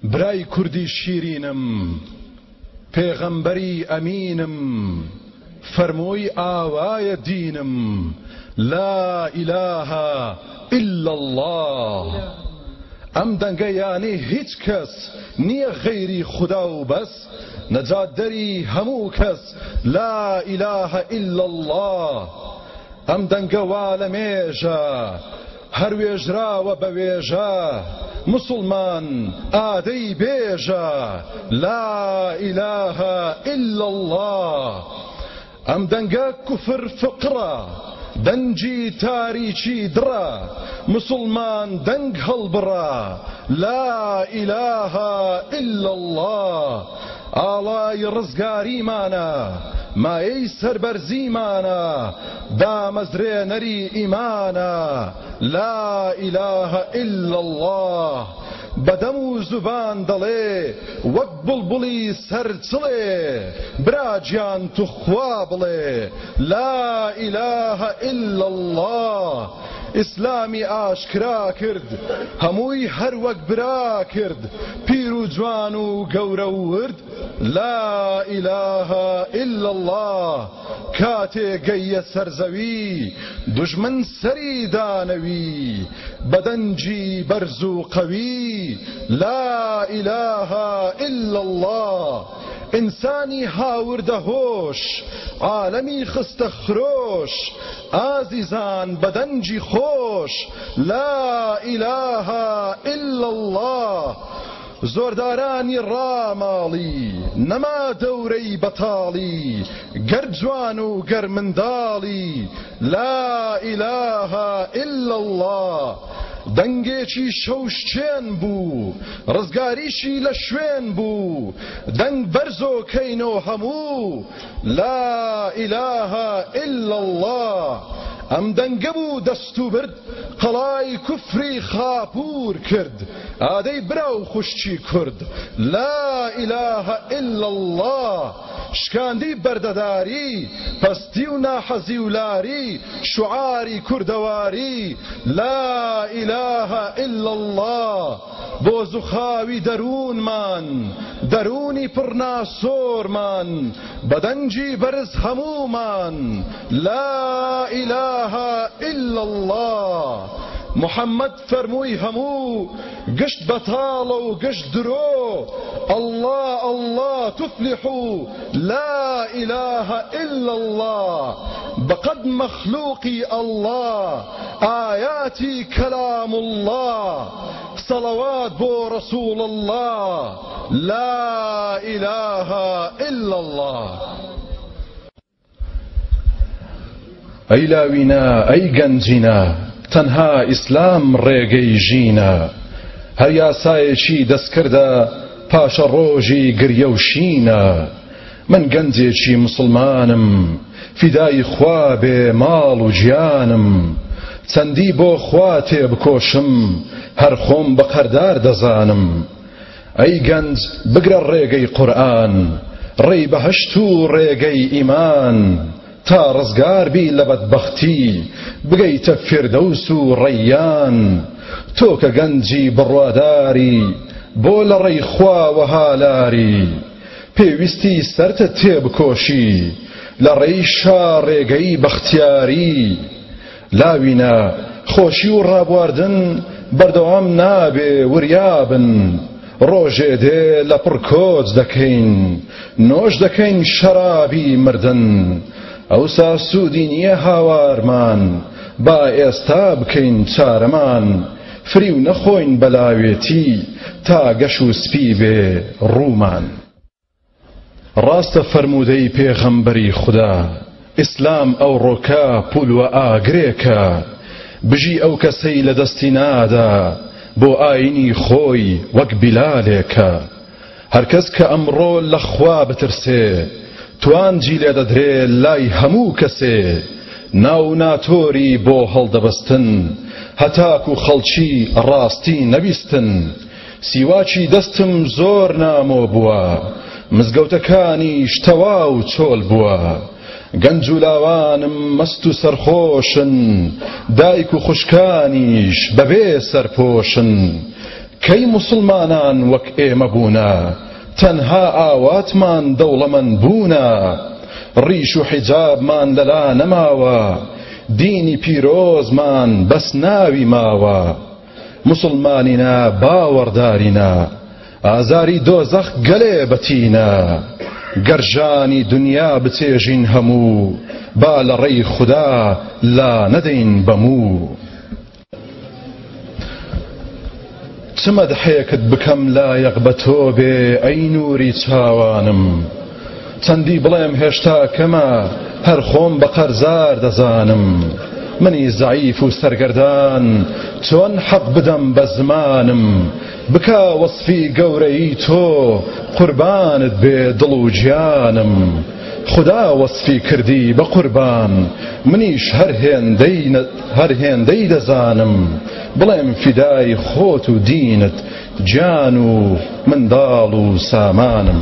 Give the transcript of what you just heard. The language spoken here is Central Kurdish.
برای کوردی شیرینم پێغەمبەری ئەمینم فەرمووی ئاوایە دینم لا إله إلا الله ئەم دەنگە یانی هیچ کەس نییە غەیری خوددا و بەس نەجات دەری هەموو کەس لا إله إلا الله ئەم دەنگە وا لە مێژە هەر وێژراوە بە وێژە مسلمان ئادەی بێژە لا إله إلا الله ئەم دەنگە کوفر فقڕە دەنجی تاریکی دڕە مسلمان دەنگ هەڵبڕە لا إله إلا الله ئاڵای ڕزگاریمانە مایەی سەربەرزیمانە دامەزرێنەری ئیمانە لا إله إلا الله بەدەم و زوبان دەڵێ وەک بڵبوڵی سەرچڵێ براجیان تو خوا بڵێ لا إله إلا الله ئیسلامی ئاشکرا کرد هەمووی هەر وەک برا کرد پیر و جوان و گەورە و ورد لا إله إلا الله کاتێ گەیە سەرزەوی دوژمن سەری دانەوی بەدەنجی بەرز و قەوی لا إله إلا الله ئینسانی هاوردە هۆش عالەمی خستە خرۆش ئازیزان بەدەنجی خۆش لا إله إلا الله زۆردارانی ڕاماڵی نەما دەورەی بەتاڵی گەر جوان و گەر منداڵی لا إله إلا الله دەنگێکی شەوشچێن بوو ڕزگاریشی لە شوێن بوو دەنگ بەرزۆکەینەوە هەموو لا إله إلا الله ئەم دەنگە بوو دەست و برد قەڵای کوفری خاپور کرد ئادەی برا و خوشکی کورد لا إله إلا الله شکاندی بەردەداری پەستی و ناحەزی و لاری شوعاری کوردەواری لا إله إلا الله بۆ زوخاوی دەروونمان دەرونی پڕناسۆرمان بەدەنجی بەرز هەموومان لا إله إلا الله محمد فەرمووی هەموو گشت بەتاڵە و گشت درۆ الله الله تفلحوا لا إله إلا الله بقد مخلوقي الله آياتي كلام الله صلوات بو رسول الله لا إله إلا الله أي لاوينا أي گەنجینە تەنها ئیسلام ڕێگەی ژینە هەر یاسایەکی دەستکردە پاشە ڕۆژی گریە و شینە من گەنجێکی مسلمانم فیدای خوا بێ ماڵ و گیانم چەندی بۆ خوا تێبکۆشم هەر خۆم بە قەردار دەزانم ئەی گەنج بگرە ڕێگەی قورئان ڕێی بەهەشت و ڕێگەی ئیمان تا ڕزگار بی لە بەدبەختی بگەیتە فیردەوس و ڕەیان تۆ کە گەنجی بڕواداری بۆ لە ڕێی خواوە هالاری پێویستی سەرتە تێبکۆشی لە ڕێی شا ڕێگەی بەختیاری لاوینە خۆشی و ڕابواردن بەردەوام نابێ وریابن ڕۆژێ دێ لە پڕ کۆچ دەکەین نۆش دەکەین شەرابی مردن ئەوسا سوودی نییە هاوارمان با ئێستا بکەین چارەمان فری و نەخۆین بەلاوێتی تا گەش و سپی بێ ڕوومان ڕاستە فەرموودەی پێغەمبەری خوددا ئیسلام ئەو ڕۆکە پولوە ئاگرێکە بژی ئەو کەسەی لە دەستی نادا بۆ ئاینی خۆی وەک بیلالێکە هەرکەس کە ئەمڕۆ لە خوا بترسێ توانجی لێ دەدرێ لای هەموو کەسێ ناو ناتۆری بۆ هەڵدەبەستن هەتاک و خەڵکی ڕاستی نەبیستن سیواکی دەستم زۆر نامۆ بووە مزگەوتەکانیش تەواو چۆل بووە گەنج و لاوانم مەست و سەرخۆشن دایک و خوشکانیش بەبێ سەرپۆشن کەی مسلمانان وەک ئێمە بوونە تەنها ئاواتمان دەوڵەمەند بوونە ڕیش و حیجابمان لەلا نەماوە دینی پیرۆزمان بەس ناوی ماوە مسلمانینە باوەڕدارینە ئازاری دۆزەخ گەلێ بەتینە گەرژانی دنیا بچێژین هەموو با لە ڕێی خودا لا نەدەین بەموو چ مەدحێکت بکەم لایەق بە تۆ بێ ئەی نووری چاوانم چەندی بڵێم هێشتا کەمە هەر خۆم بە قەرزار دەزانم منی زەعیف و سەرگەردان چۆن حەق بدەم بە زمانم بکا وەسفی گەورەی تۆ قوربانت بێ دڵ و گیانم خدا وەسفی کردی بە قوربان منیش هەر هێندەی دەزانم بڵێم فیدای خۆت و دینت گیان و منداڵ و سامانم